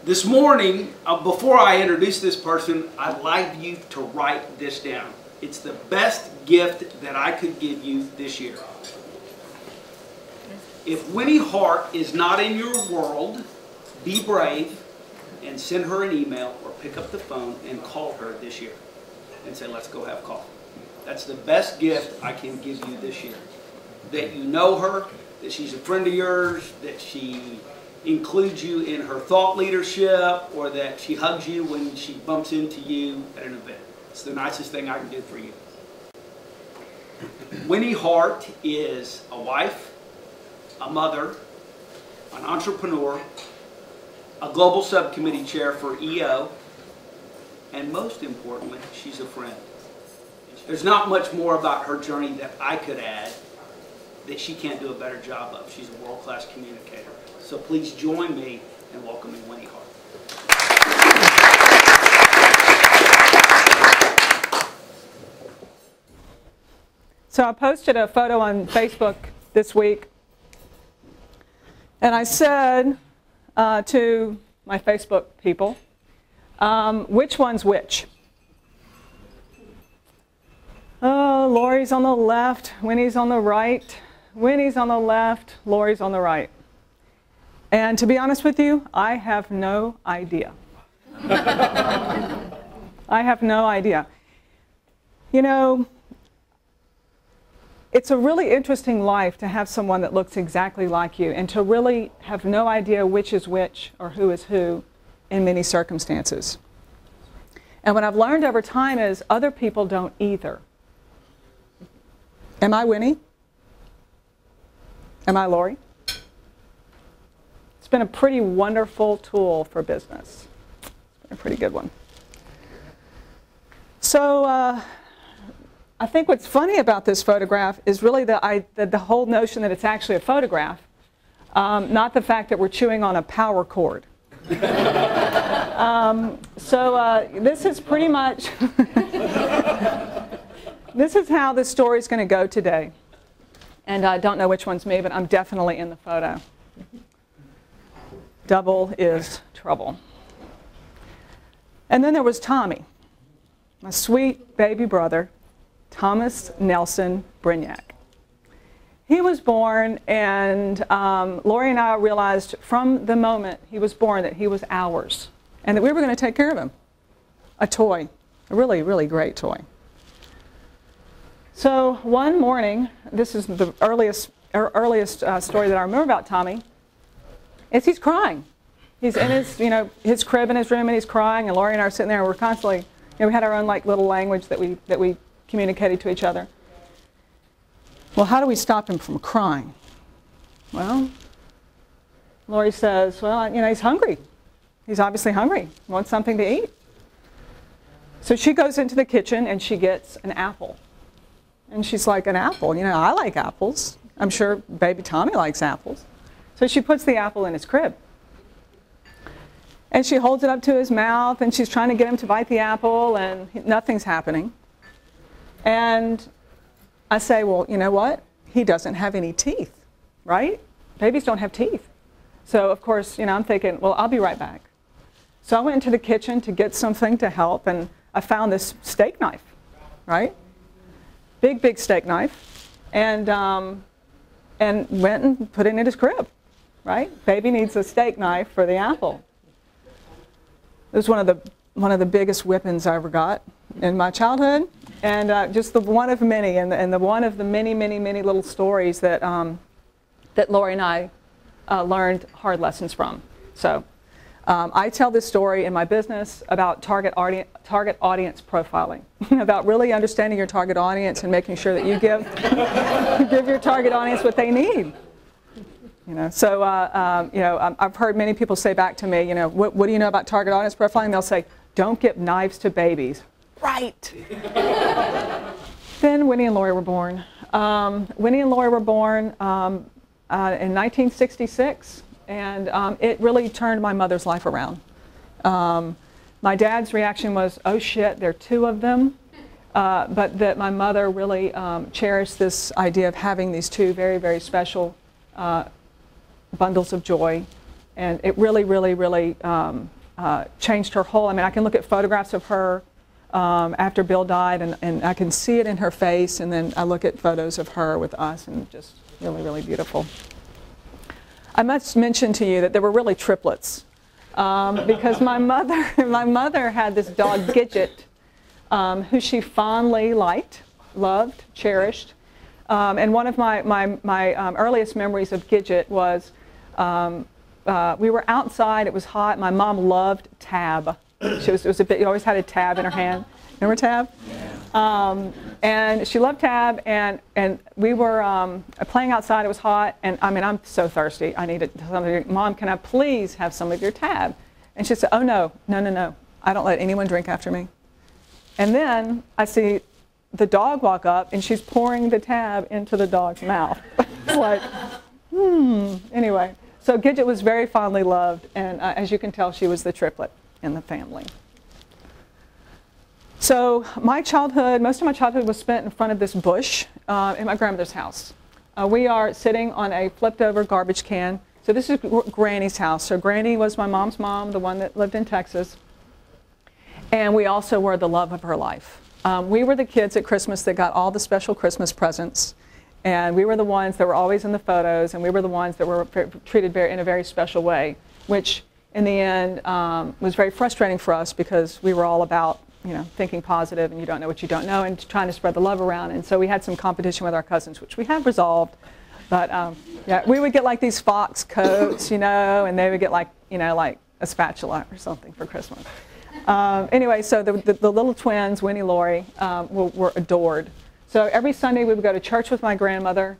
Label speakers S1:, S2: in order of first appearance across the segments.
S1: This morning, before I introduce this person, I'd like you to write this down. It's the best gift that I could give you this year. If Winnie Hart is not in your world, be brave and send her an email or pick up the phone and call her this year and say, let's go have coffee. That's the best gift I can give you this year. That you know her, that she's a friend of yours, that she includes you in her thought leadership, or that she hugs you when she bumps into you at an event. It's the nicest thing I can do for you. Winnie Hart is a wife, a mother, an entrepreneur, a global subcommittee chair for EO, and most importantly, she's a friend. There's not much more about her journey that I could add that she can't do a better job of. She's a world-class communicator. So please join me in welcoming Winnie Hart.
S2: So I posted a photo on Facebook this week, and I said to my Facebook people, which one's which? Oh, Lori's on the left, Winnie's on the right. Winnie's on the left, Lori's on the right. And to be honest with you, I have no idea. I have no idea. You know, it's a really interesting life to have someone that looks exactly like you and to really have no idea which is which or who is who in many circumstances. And what I've learned over time is other people don't either. Am I Winnie? Am I Lori? It's been a pretty wonderful tool for business. It's been a pretty good one. So I think what's funny about this photograph is really the whole notion that it's actually a photograph, not the fact that we're chewing on a power cord. This is pretty much, this is how this story is going to go today. And I don't know which one's me, but I'm definitely in the photo. Double is trouble. And then there was Tommy, my sweet baby brother, Thomas Nelson Brignac. He was born, and Lori and I realized from the moment he was born that he was ours, and that we were going to take care of him. A toy, a really, really great toy. So one morning, this is the earliest story that I remember about Tommy, is he's crying. He's in his crib in his room, and he's crying, and Lori and I are sitting there, and we're constantly, we had our own little language that we communicated to each other. Well, how do we stop him from crying? Well, Lori says, well, he's hungry. He's obviously hungry. He wants something to eat. So she goes into the kitchen and she gets an apple. And she's like, an apple? I like apples. I'm sure baby Tommy likes apples. So she puts the apple in his crib. And she holds it up to his mouth, and she's trying to get him to bite the apple, and nothing's happening. And I say, well, you know what? He doesn't have any teeth, right? Babies don't have teeth. So, of course, I'm thinking, well, I'll be right back. So I went into the kitchen to get something to help, and I found this steak knife, right? Big, big steak knife, and went and put it in his crib, right? Baby needs a steak knife for the apple. It was one of the biggest whippings I ever got in my childhood, and just the one of many, and the one of the many, many, many little stories that that Lori and I learned hard lessons from. So I tell this story in my business about target audience profiling, about really understanding your target audience and making sure that you give your target audience what they need. I've heard many people say back to me, what do you know about target audience profiling? They'll say, don't give knives to babies. Right. Then Winnie and Lori were born. Winnie and Lori were born in 1966, and it really turned my mother's life around. My dad's reaction was, oh shit, there are two of them. But that my mother really cherished this idea of having these two very, very special bundles of joy, And it really, really, really changed her whole. I mean, I can look at photographs of her after Bill died, and I can see it in her face, and then I look at photos of her with us, and just really, really beautiful. I must mention to you that there were really triplets, because my mother had this dog, Gidget, who she fondly liked, loved, cherished. And one of my earliest memories of Gidget was we were outside, it was hot, my mom loved Tab. She always had a Tab in her hand. Remember Tab? Yeah. And she loved Tab, and we were playing outside, it was hot, and I mean, I'm so thirsty, I needed something. Mom, can I please have some of your Tab? And she said, oh no, no, no, no, I don't let anyone drink after me. And then I see the dog walk up, and she's pouring the Tab into the dog's mouth. It's like, Anyway, so Gidget was very fondly loved, and as you can tell, she was the triplet in the family. So my childhood, most of my childhood was spent in front of this bush in my grandmother's house. We are sitting on a flipped over garbage can. So this is Granny's house. So Granny was my mom's mom, the one that lived in Texas. And we also were the love of her life. We were the kids at Christmas that got all the special Christmas presents. And we were the ones that were always in the photos, and we were the ones that were treated in a very special way, which in the end was very frustrating for us, because we were all about, you know, thinking positive, and you don't know what you don't know, and trying to spread the love around. And so we had some competition with our cousins, which we have resolved. But yeah, we would get like these fox coats, you know, and they would get like, you know, like a spatula or something for Christmas. Anyway, so the little twins, Winnie, Lori, were adored. So every Sunday we would go to church with my grandmother,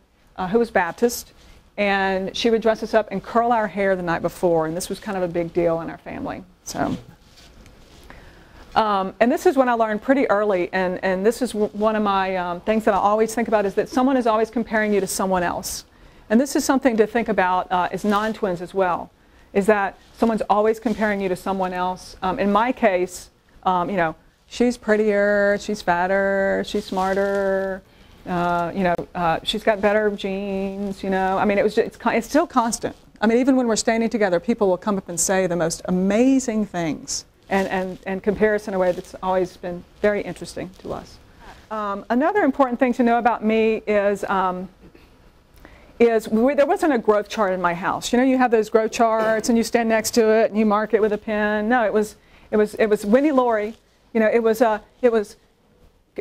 S2: who was Baptist, and she would dress us up and curl our hair the night before, and this was kind of a big deal in our family. So, and this is when I learned pretty early, and this is one of my things that I always think about, is that someone is always comparing you to someone else. And this is something to think about as non-twins as well, is that someone's always comparing you to someone else. In my case, you know, she's prettier, she's fatter, she's smarter, you know, she's got better genes, you know. I mean, it's still constant. I mean, even when we're standing together, people will come up and say the most amazing things, and compare us in a way that's always been very interesting to us. Another important thing to know about me is there wasn't a growth chart in my house. You know, you have those growth charts, and you stand next to it, and you mark it with a pen. No, it was Winnie, Lori. You know, it was,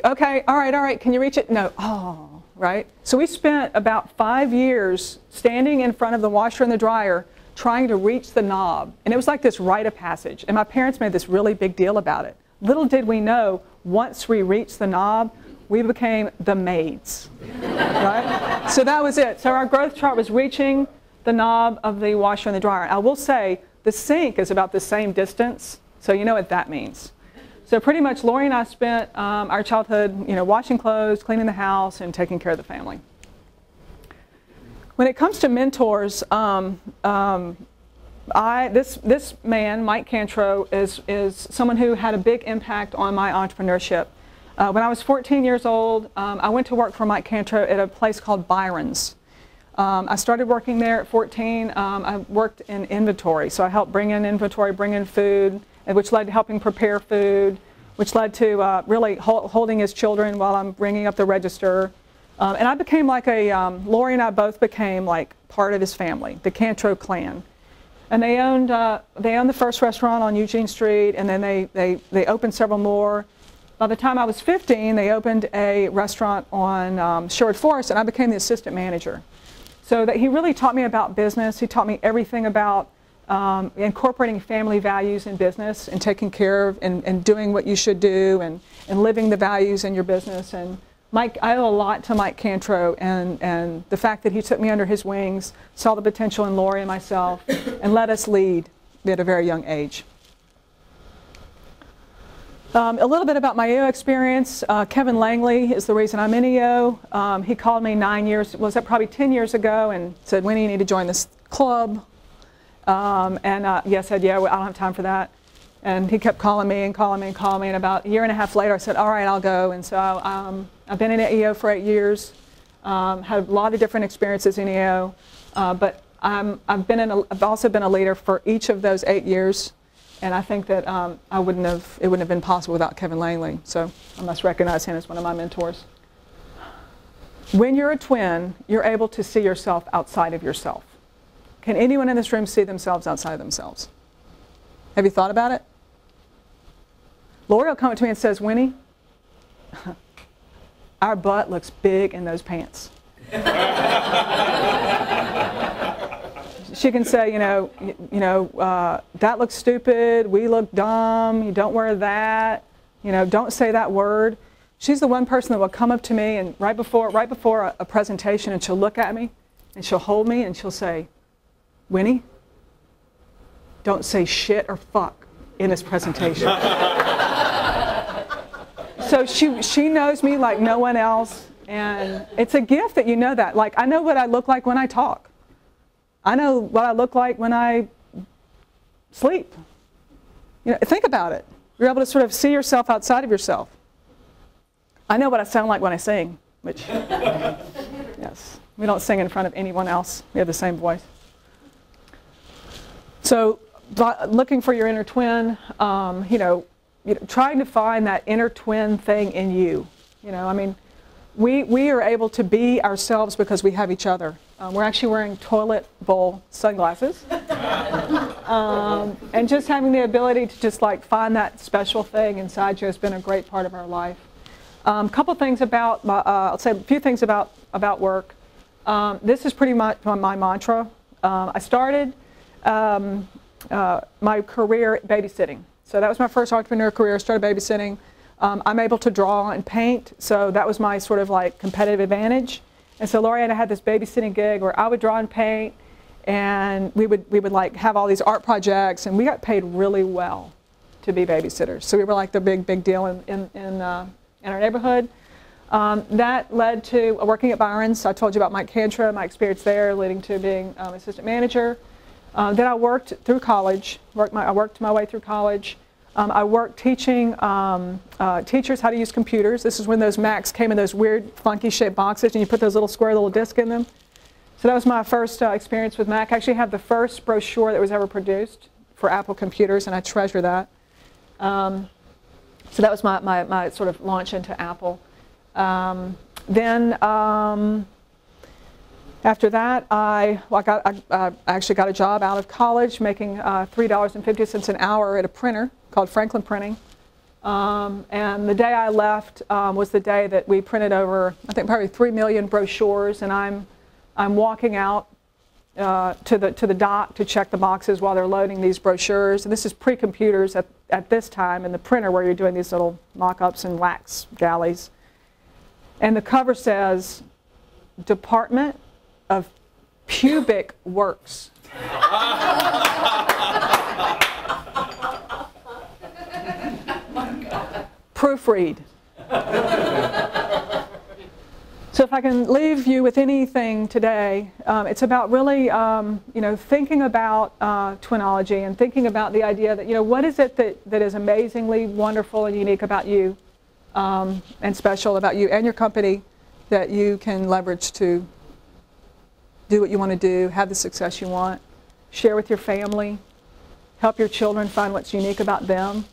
S2: okay, all right, can you reach it? No, oh, right? So we spent about 5 years standing in front of the washer and the dryer trying to reach the knob. And it was like this rite of passage. And my parents made this really big deal about it. Little did we know, once we reached the knob, we became the maids, right? So that was it. So our growth chart was reaching the knob of the washer and the dryer. I will say, the sink is about the same distance, so you know what that means. So pretty much Lori and I spent our childhood, you know, washing clothes, cleaning the house, and taking care of the family. When it comes to mentors, this man, Mike Cantro, is someone who had a big impact on my entrepreneurship. When I was 14 years old, I went to work for Mike Cantro at a place called Byron's. I started working there at 14. I worked in inventory, so I helped bring in inventory, bring in food, which led to helping prepare food, which led to really holding his children while I'm bringing up the register. And I became like Lori and I both became like part of his family, the Cantro clan. And they owned the first restaurant on Eugene Street, and then they opened several more. By the time I was 15, they opened a restaurant on Sherwood Forest, and I became the assistant manager. So that he really taught me about business. He taught me everything about incorporating family values in business, and taking care of and doing what you should do, and living the values in your business. And Mike, I owe a lot to Mike Cantro, and the fact that he took me under his wings, saw the potential in Lori and myself, and let us lead at a very young age. A little bit about my EO experience. Kevin Langley is the reason I'm in EO. He called me probably 10 years ago, and said, Winnie, you need to join this club. Yes, I said, yeah, well, I don't have time for that. And he kept calling me and calling me and calling me, and about a year and a half later I said, all right, I'll go. And so I've been in EO for 8 years, had a lot of different experiences in EO, but I've also been a leader for each of those 8 years, and I think that it wouldn't have been possible without Kevin Langley. So I must recognize him as one of my mentors. When you're a twin, you're able to see yourself outside of yourself. Can anyone in this room see themselves outside of themselves? Have you thought about it? Lori will come up to me and says, Winnie, our butt looks big in those pants. She can say, that looks stupid, we look dumb, you don't wear that, don't say that word. She's the one person that will come up to me and right before a presentation, and she'll look at me and she'll hold me and she'll say, Winnie, don't say shit or fuck in this presentation. So she knows me like no one else, and it's a gift that you know that. Like, I know what I look like when I talk. I know what I look like when I sleep. Think about it. You're able to sort of see yourself outside of yourself. I know what I sound like when I sing, which, yes, we don't sing in front of anyone else. We have the same voice. So, looking for your inner twin, trying to find that inner twin thing in you. We are able to be ourselves because we have each other. We're actually wearing toilet bowl sunglasses. And just having the ability to just like find that special thing inside you has been a great part of our life. Couple things about, I'll say a few things about work. This is pretty much my mantra. I started my career babysitting. So that was my first entrepreneur career. I started babysitting. I'm able to draw and paint, so that was my sort of like competitive advantage. And so Lori and I had this babysitting gig where I would draw and paint, and we would like have all these art projects, and we got paid really well to be babysitters. So we were like the big deal in our neighborhood. That led to working at Byron's. I told you about Mike Cantra, my experience there, leading to being assistant manager. Then I worked through college. I worked my way through college. I worked teaching teachers how to use computers. This is when those Macs came in those weird, funky shaped boxes, and you put those little square little discs in them. So that was my first experience with Mac. I actually have the first brochure that was ever produced for Apple computers, and I treasure that. So that was my sort of launch into Apple. Then after that, I actually got a job out of college making $3.50 an hour at a printer called Franklin Printing. And the day I left was the day that we printed over, I think, probably 3 million brochures, and I'm walking out to the dock to check the boxes while they're loading these brochures. And this is pre-computers at this time in the printer where you're doing these little mock-ups and wax galleys. And the cover says, Department of Pubic Works. Proofread. So if I can leave you with anything today, it's about really, thinking about twinology and thinking about the idea that, what is it that is amazingly wonderful and unique about you and special about you and your company that you can leverage to do what you want to do, have the success you want, share with your family, help your children find what's unique about them.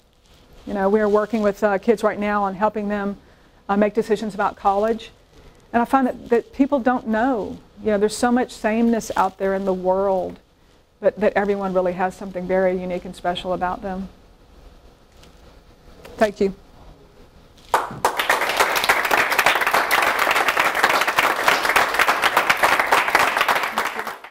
S2: We're working with kids right now on helping them make decisions about college. And I find that people don't know. There's so much sameness out there in the world, but that everyone really has something very unique and special about them. Thank you.